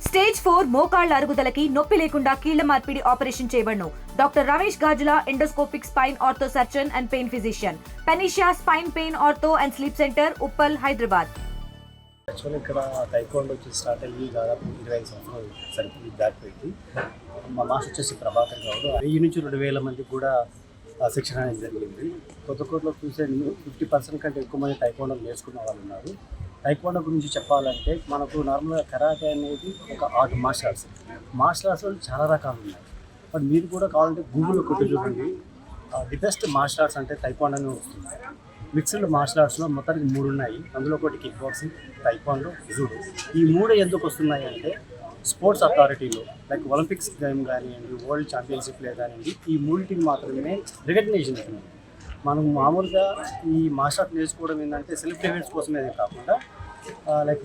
Stage 4 మోకాళ్ల అరుగుదలకి నొప్పి లేకుండా కీళ్ల మార్పిడి ఆపరేషన్ చేయబడును. Doctor Ramesh Gajula, endoscopic spine ortho surgeon and pain physician, panacea spine pain ortho and sleep centre, Uppal, Hyderabad. Actually ఇక్కడ టైకోండో వచ్చి స్టార్ట్ అయ్యి దాదాపు 25 సంవత్సరాలు సరిపోయి దాటిపోయింది. మా మాస్టర్ వచ్చేసి ప్రభాకర్ గౌడ్ 1000 నుంచి 2000 మందికి కూడా శిక్షణ అనేది జరిగింది. కొత్తకోటలో చూసే 50% కంటే ఎక్కువ మంది టైకోండో నేర్చుకున్న వాళ్ళు ఉన్నారు. టైకోండో గురించి చెప్పాలంటే మనకు నార్మల్గా కరాటే అనేది ఒక ఆర్ట్ మార్షల్ ఆర్ట్స్ చాలా రకాలు ఉన్నాయి. బట్ మీరు కూడా కావాలంటే గూగుల్లో కొట్టి చూడండి, ది బెస్ట్ మార్షల్ ఆర్ట్స్ అంటే టైకోండోనే వస్తుంది. మిక్స్డ్ మార్షల్ ఆర్ట్స్లో మొత్తానికి 3 ఉన్నాయి. అందులో ఒకటి కిక్ బాక్సింగ్, టైకోండో, జూడో. ఈ 3 ఎందుకు వస్తున్నాయి అంటే స్పోర్ట్స్ అథారిటీలో లైక్ ఒలింపిక్స్ గేమ్ కానివ్వండి, వరల్డ్ ఛాంపియన్షిప్లే కానివ్వండి, ఈ 3టికి మాత్రమే రికగ్నిషన్ ఇస్తుంది. మనం మామూలుగా ఈ మార్షల్ ఆర్ట్ నేర్చుకోవడం ఏంటంటే సెల్ఫ్ డిఫెన్స్ కోసమే కాకుండా లైక్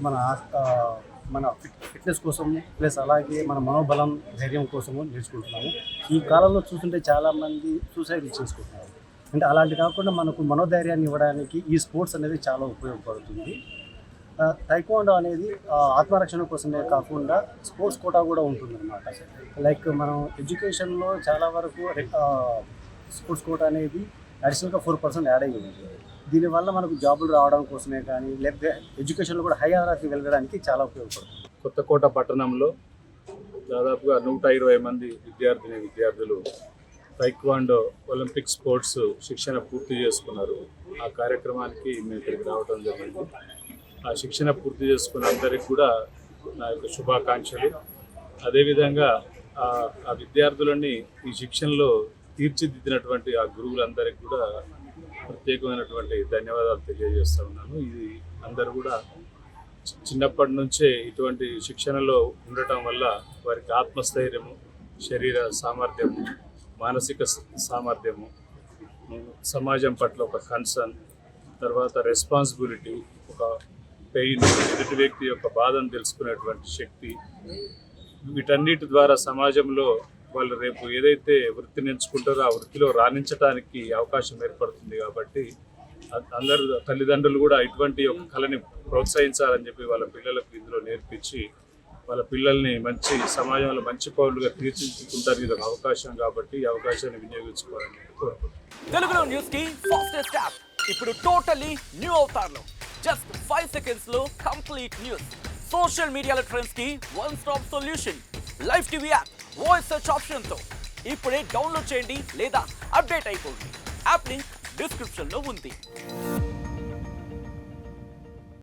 మన ఫిట్నెస్ కోసము, ప్లస్ అలాగే మన మనోబలం, ధైర్యం కోసము నేర్చుకుంటున్నాము. ఈ కాలంలో చూస్తుంటే చాలామంది సూసైడ్ చేసుకుంటున్నారు. అంటే అలాంటి కాకుండా మనకు మనోధైర్యాన్ని ఇవ్వడానికి ఈ స్పోర్ట్స్ అనేది చాలా ఉపయోగపడుతుంది. టైకోండో అనేది ఆత్మరక్షణ కోసమే కాకుండా స్పోర్ట్స్ కోటా కూడా ఉంటుందన్నమాట. లైక్ మనం ఎడ్యుకేషన్లో చాలా వరకు స్పోర్ట్స్ కోటా అనేది అడిషనల్గా 4% యాడ్ అయ్యి ఉంది. దీనివల్ల మనకు జాబులు రావడం కోసమే కానీ లేకపోతే ఎడ్యుకేషన్లో కూడా హై అథారిటీ వెళ్ళడానికి చాలా ఉపయోగపడుతుంది. కొత్తకోట పట్టణంలో దాదాపుగా 120 మంది విద్యార్థులు టైక్వాండో ఒలింపిక్ స్పోర్ట్స్ శిక్షణ పూర్తి చేసుకున్నారు. ఆ కార్యక్రమానికి మేము ఇక్కడికి రావడం జరిగింది. ఆ శిక్షణ పూర్తి చేసుకున్న అందరికి కూడా నా యొక్క శుభాకాంక్షలు. అదేవిధంగా ఆ విద్యార్థులని ఈ శిక్షణలో తీర్చిదిద్దినటువంటి ఆ గురువులందరికీ కూడా ప్రత్యేకమైనటువంటి ధన్యవాదాలు తెలియజేస్తూ ఉన్నాను. ఇది అందరూ కూడా చిన్నప్పటి నుంచే ఇటువంటి శిక్షణలో ఉండటం వల్ల వారికి ఆత్మస్థైర్యము, శరీర సామర్థ్యము, మానసిక సామర్థ్యము, సమాజం పట్ల ఒక కన్సర్న్, తర్వాత రెస్పాన్సిబిలిటీ, ఒక పెయిన్, ఎదుటి వ్యక్తి యొక్క బాధను తెలుసుకునేటువంటి శక్తి, వీటన్నిటి ద్వారా సమాజంలో వాళ్ళు రేపు ఏదైతే వృత్తిని ఎంచుకుంటారో ఆ వృత్తిలో రాణించడానికి అవకాశం ఏర్పడుతుంది. కాబట్టి అందరూ తల్లిదండ్రులు కూడా ఇటువంటి ఒక కళని ప్రోత్సహించాలని చెప్పి వాళ్ళ పిల్లలకు ఇందులో నేర్పించి వాళ్ళ పిల్లల్ని మంచి సమాజంలో మంచి పౌరులుగా తీర్చిదిద్దుకుంటారు. ఇది ఒక అవకాశం కాబట్టి ఈ అవకాశాన్ని వినియోగించుకోవాలని కోరుకుంటున్నాను. తెలుగులో న్యూస్ కి ఫాస్టెస్ట్ యాప్ ఇప్పుడు టోటలీ న్యూ అవతార్లో జస్ట్ 5 seconds లో కంప్లీట్ న్యూస్, సోషల్ మీడియాలో ట్రెండ్స్ కి one stop solution, live TV app, voice search option తో ఇప్పుడే డౌన్లోడ్ చేయండి లేదా అప్డేట్ అయిపోండి. యాప్ లింక్ డిస్క్రిప్షన్ లో ఉంది.